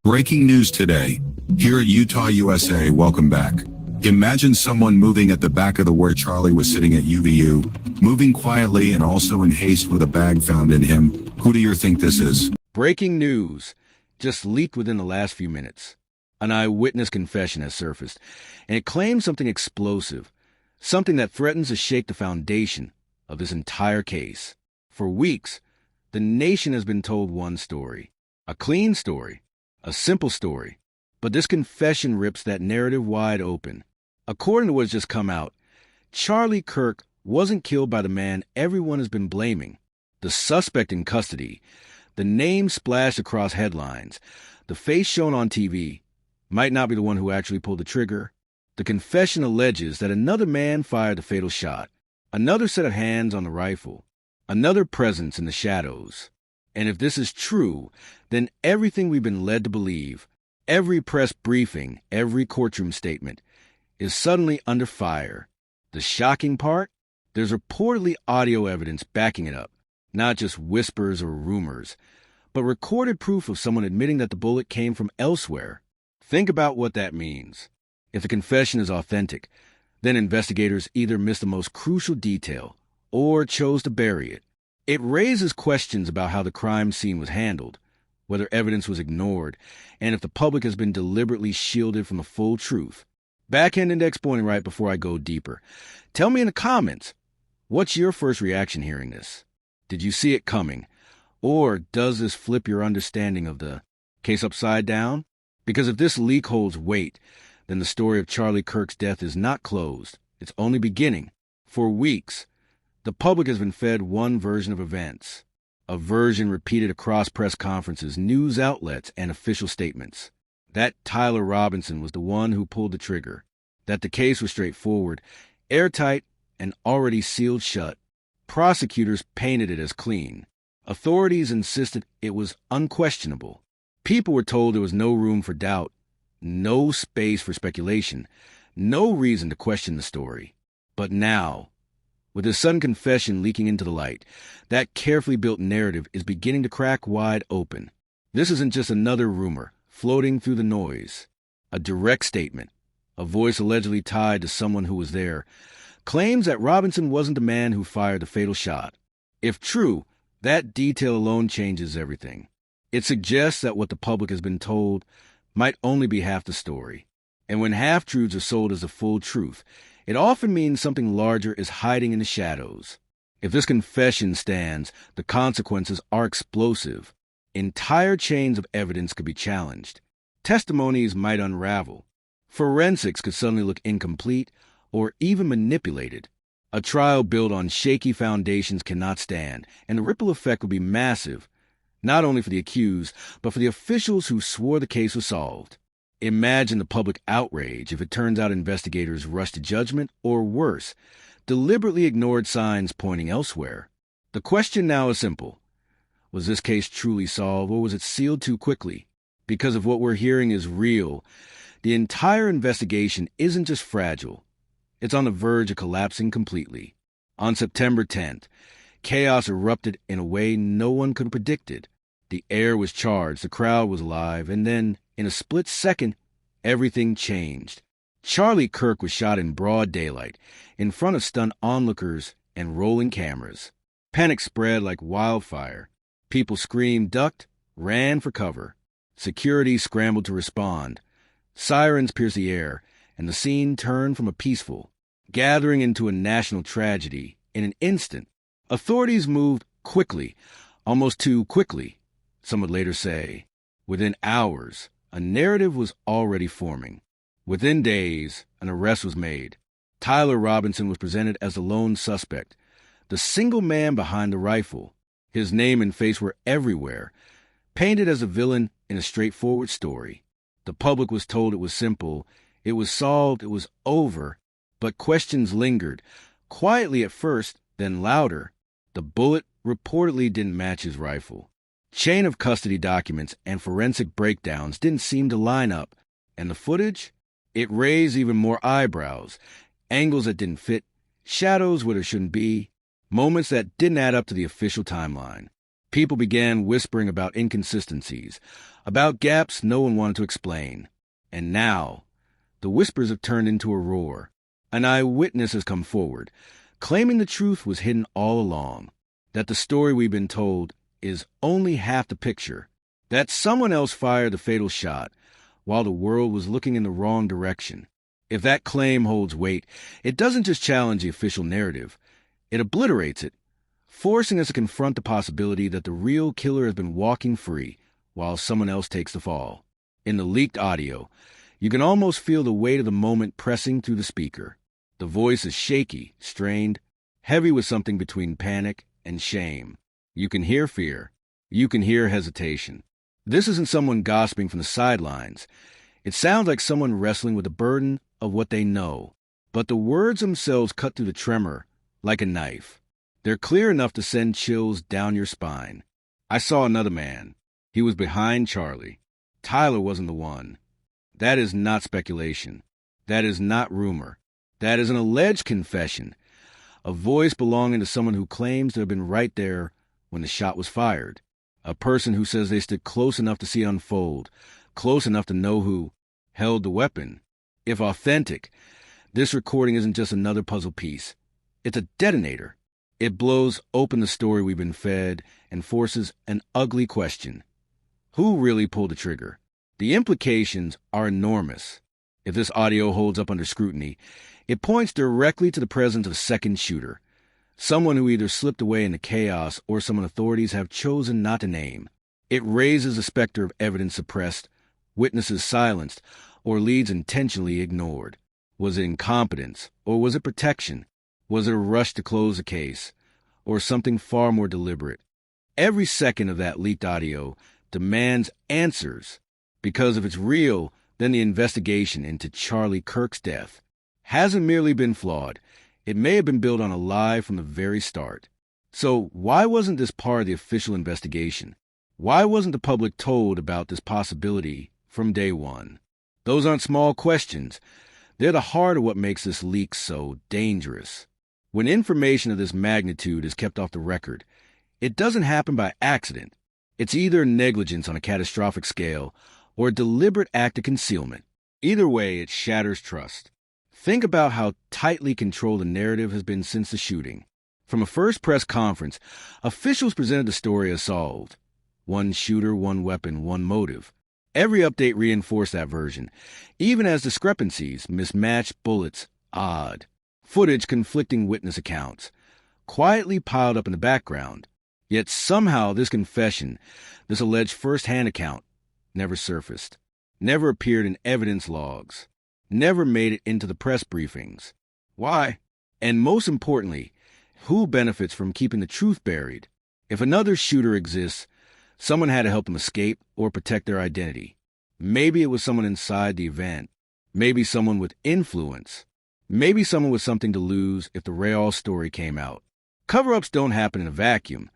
Breaking news today. Here at Utah, USA, welcome back. Imagine someone moving at the back of the where Charlie was sitting at UVU, moving quietly and also in haste with a bag found in him. Who do you think this is? Breaking news just leaked within the last few minutes. An eyewitness confession has surfaced, and it claims something explosive, something that threatens to shake the foundation of this entire case. For weeks, the nation has been told one story, a clean story, a simple story, but this confession rips that narrative wide open. According to what's just come out, Charlie Kirk wasn't killed by the man everyone has been blaming. The suspect in custody, the name splashed across headlines, the face shown on TV, might not be the one who actually pulled the trigger. The confession alleges that another man fired the fatal shot, another set of hands on the rifle, another presence in the shadows. And if this is true, then everything we've been led to believe, every press briefing, every courtroom statement, is suddenly under fire. The shocking part? There's reportedly audio evidence backing it up, not just whispers or rumors, but recorded proof of someone admitting that the bullet came from elsewhere. Think about what that means. If the confession is authentic, then investigators either missed the most crucial detail or chose to bury it. It raises questions about how the crime scene was handled, whether evidence was ignored, and if the public has been deliberately shielded from the full truth. Backhand index pointing right before I go deeper. Tell me in the comments, what's your first reaction hearing this? Did you see it coming? Or does this flip your understanding of the case upside down? Because if this leak holds weight, then the story of Charlie Kirk's death is not closed. It's only beginning. For weeks, the public has been fed one version of events, a version repeated across press conferences, news outlets, and official statements. That Tyler Robinson was the one who pulled the trigger, that the case was straightforward, airtight, and already sealed shut. Prosecutors painted it as clean. Authorities insisted it was unquestionable. People were told there was no room for doubt, no space for speculation, no reason to question the story. But now, with his sudden confession leaking into the light, that carefully built narrative is beginning to crack wide open. This isn't just another rumor floating through the noise. A direct statement, a voice allegedly tied to someone who was there, claims that Robinson wasn't the man who fired the fatal shot. If true, that detail alone changes everything. It suggests that what the public has been told might only be half the story. And when half-truths are sold as the full truth, it often means something larger is hiding in the shadows. If this confession stands, the consequences are explosive. Entire chains of evidence could be challenged. Testimonies might unravel. Forensics could suddenly look incomplete or even manipulated. A trial built on shaky foundations cannot stand, and the ripple effect would be massive, not only for the accused, but for the officials who swore the case was solved. Imagine the public outrage if it turns out investigators rushed to judgment, or worse, deliberately ignored signs pointing elsewhere. The question now is simple. Was this case truly solved, or was it sealed too quickly? Because if what we're hearing is real, the entire investigation isn't just fragile. It's on the verge of collapsing completely. On September 10th, chaos erupted in a way no one could have predicted. The air was charged, the crowd was alive, and then, in a split second, everything changed. Charlie Kirk was shot in broad daylight, in front of stunned onlookers and rolling cameras. Panic spread like wildfire. People screamed, ducked, ran for cover. Security scrambled to respond. Sirens pierced the air, and the scene turned from a peaceful gathering into a national tragedy in an instant. Authorities moved quickly, almost too quickly, some would later say. Within hours, a narrative was already forming. Within days, an arrest was made. Tyler Robinson was presented as the lone suspect, the single man behind the rifle. His name and face were everywhere, painted as a villain in a straightforward story. The public was told it was simple, it was solved, it was over, but questions lingered, quietly at first, then louder. The bullet reportedly didn't match his rifle. Chain of custody documents and forensic breakdowns didn't seem to line up, and the footage? It raised even more eyebrows, angles that didn't fit, shadows where there shouldn't be, moments that didn't add up to the official timeline. People began whispering about inconsistencies, about gaps no one wanted to explain. And now, the whispers have turned into a roar. An eyewitness has come forward, claiming the truth was hidden all along, that the story we've been told is only half the picture, that someone else fired the fatal shot while the world was looking in the wrong direction. If that claim holds weight, it doesn't just challenge the official narrative, it obliterates it, forcing us to confront the possibility that the real killer has been walking free while someone else takes the fall. In the leaked audio, you can almost feel the weight of the moment pressing through the speaker. The voice is shaky, strained, heavy with something between panic and shame. You can hear fear. You can hear hesitation. This isn't someone gossiping from the sidelines. It sounds like someone wrestling with the burden of what they know. But the words themselves cut through the tremor like a knife. They're clear enough to send chills down your spine. I saw another man. He was behind Charlie. Tyler wasn't the one. That is not speculation. That is not rumor. That is an alleged confession. A voice belonging to someone who claims to have been right there when the shot was fired. A person who says they stood close enough to see unfold, close enough to know who held the weapon. If authentic, this recording isn't just another puzzle piece. It's a detonator. It blows open the story we've been fed and forces an ugly question. Who really pulled the trigger? The implications are enormous. If this audio holds up under scrutiny, it points directly to the presence of a second shooter, someone who either slipped away into chaos or someone authorities have chosen not to name. It raises the specter of evidence suppressed, witnesses silenced, or leads intentionally ignored. Was it incompetence, or was it protection? Was it a rush to close the case, or something far more deliberate? Every second of that leaked audio demands answers, because if it's real, then the investigation into Charlie Kirk's death hasn't merely been flawed. It may have been built on a lie from the very start. So why wasn't this part of the official investigation? Why wasn't the public told about this possibility from day one? Those aren't small questions. They're the heart of what makes this leak so dangerous. When information of this magnitude is kept off the record, it doesn't happen by accident. It's either negligence on a catastrophic scale or a deliberate act of concealment. Either way, it shatters trust. Think about how tightly controlled the narrative has been since the shooting. From a first press conference, officials presented the story as solved. One shooter, one weapon, one motive. Every update reinforced that version, even as discrepancies, mismatched bullets, odd footage, conflicting witness accounts, quietly piled up in the background. Yet somehow this confession, this alleged first-hand account, never surfaced, never appeared in evidence logs, never made it into the press briefings. Why? And most importantly, who benefits from keeping the truth buried? If another shooter exists, someone had to help them escape or protect their identity. Maybe it was someone inside the event. Maybe someone with influence. Maybe someone with something to lose if the real story came out. Cover-ups don't happen in a vacuum.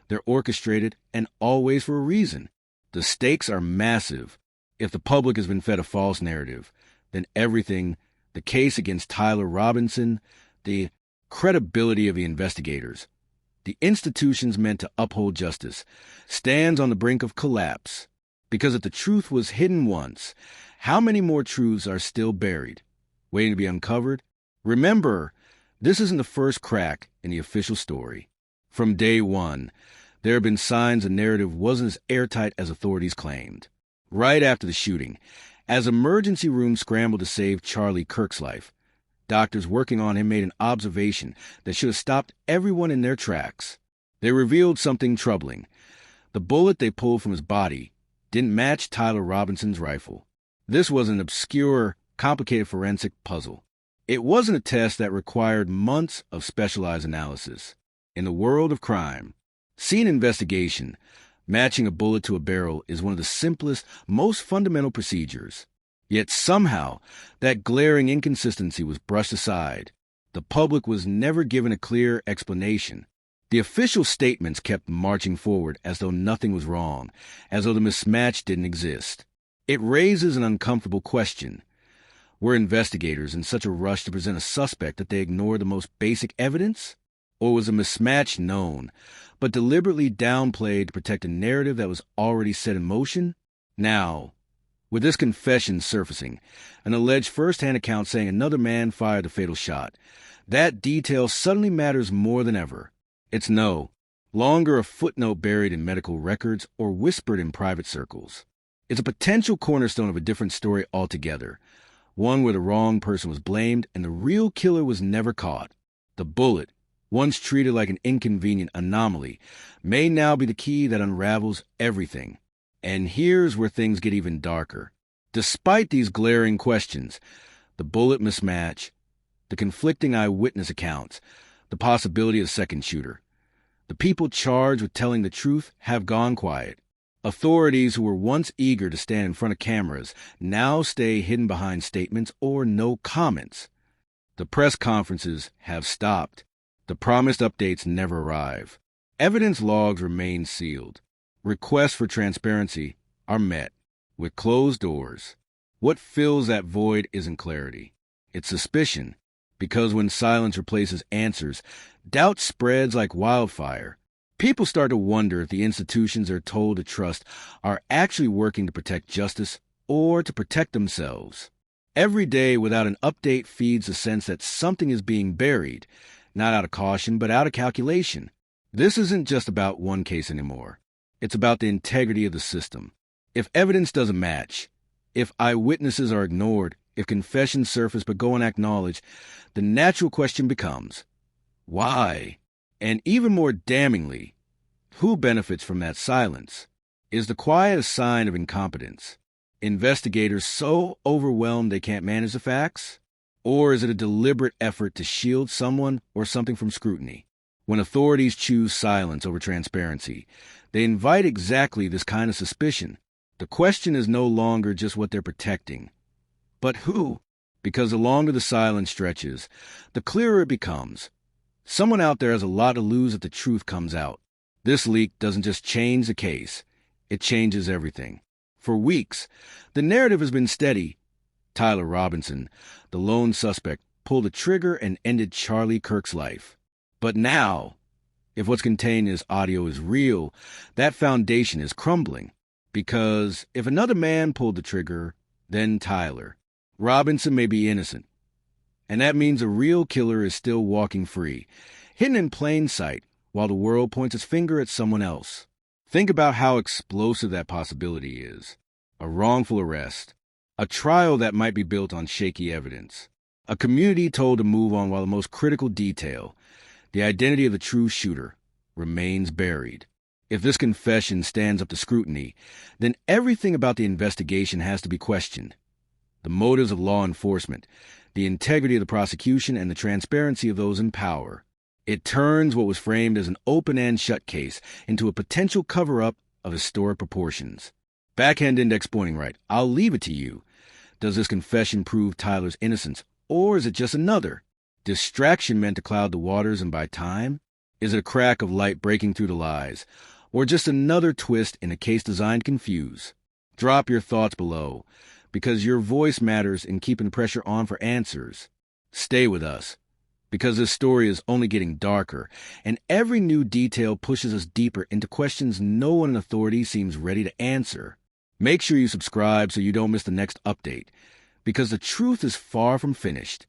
They're orchestrated and always for a reason. The stakes are massive. If the public has been fed a false narrative, then everything, the case against Tyler Robinson, the credibility of the investigators, the institutions meant to uphold justice, stands on the brink of collapse. Because if the truth was hidden once, how many more truths are still buried, waiting to be uncovered? Remember, this isn't the first crack in the official story. From day one, there have been signs the narrative wasn't as airtight as authorities claimed. Right after the shooting, as emergency rooms scrambled to save Charlie Kirk's life, doctors working on him made an observation that should have stopped everyone in their tracks. They revealed something troubling. The bullet they pulled from his body didn't match Tyler Robinson's rifle. This was an obscure, complicated forensic puzzle. It wasn't a test that required months of specialized analysis. In the world of crime, scene investigation, matching a bullet to a barrel is one of the simplest, most fundamental procedures. Yet somehow, that glaring inconsistency was brushed aside. The public was never given a clear explanation. The official statements kept marching forward as though nothing was wrong, as though the mismatch didn't exist. It raises an uncomfortable question. Were investigators in such a rush to present a suspect that they ignored the most basic evidence? Or was a mismatch known, but deliberately downplayed to protect a narrative that was already set in motion? Now, with this confession surfacing, an alleged first-hand account saying another man fired the fatal shot, that detail suddenly matters more than ever. It's no longer a footnote buried in medical records or whispered in private circles. It's a potential cornerstone of a different story altogether, one where the wrong person was blamed and the real killer was never caught. The bullet, once treated like an inconvenient anomaly, may now be the key that unravels everything. And here's where things get even darker. Despite these glaring questions, the bullet mismatch, the conflicting eyewitness accounts, the possibility of a second shooter, the people charged with telling the truth have gone quiet. Authorities who were once eager to stand in front of cameras now stay hidden behind statements or no comments. The press conferences have stopped. The promised updates never arrive. Evidence logs remain sealed. Requests for transparency are met with closed doors. What fills that void isn't clarity. It's suspicion, because when silence replaces answers, doubt spreads like wildfire. People start to wonder if the institutions they're told to trust are actually working to protect justice or to protect themselves. Every day without an update feeds the sense that something is being buried, not out of caution, but out of calculation. This isn't just about one case anymore. It's about the integrity of the system. If evidence doesn't match, if eyewitnesses are ignored, if confessions surface but go unacknowledged, the natural question becomes, why? And even more damningly, who benefits from that silence? Is the quiet a sign of incompetence? Investigators so overwhelmed they can't manage the facts? Or is it a deliberate effort to shield someone or something from scrutiny? When authorities choose silence over transparency, they invite exactly this kind of suspicion. The question is no longer just what they're protecting, but who? Because the longer the silence stretches, the clearer it becomes. Someone out there has a lot to lose if the truth comes out. This leak doesn't just change the case, it changes everything. For weeks, the narrative has been steady. Tyler Robinson, the lone suspect, pulled the trigger and ended Charlie Kirk's life. But now, if what's contained in this audio is real, that foundation is crumbling. Because if another man pulled the trigger, then Tyler, Robinson may be innocent. And that means a real killer is still walking free, hidden in plain sight, while the world points its finger at someone else. Think about how explosive that possibility is. A wrongful arrest, a trial that might be built on shaky evidence, a community told to move on while the most critical detail, the identity of the true shooter, remains buried. If this confession stands up to scrutiny, then everything about the investigation has to be questioned. The motives of law enforcement, the integrity of the prosecution, and the transparency of those in power. It turns what was framed as an open and shut case into a potential cover-up of historic proportions. Backhand index pointing right, I'll leave it to you. Does this confession prove Tyler's innocence, or is it just another distraction meant to cloud the waters and buy time? Is it a crack of light breaking through the lies, or just another twist in a case designed to confuse? Drop your thoughts below, because your voice matters in keeping the pressure on for answers. Stay with us, because this story is only getting darker, and every new detail pushes us deeper into questions no one in authority seems ready to answer. Make sure you subscribe so you don't miss the next update, because the truth is far from finished.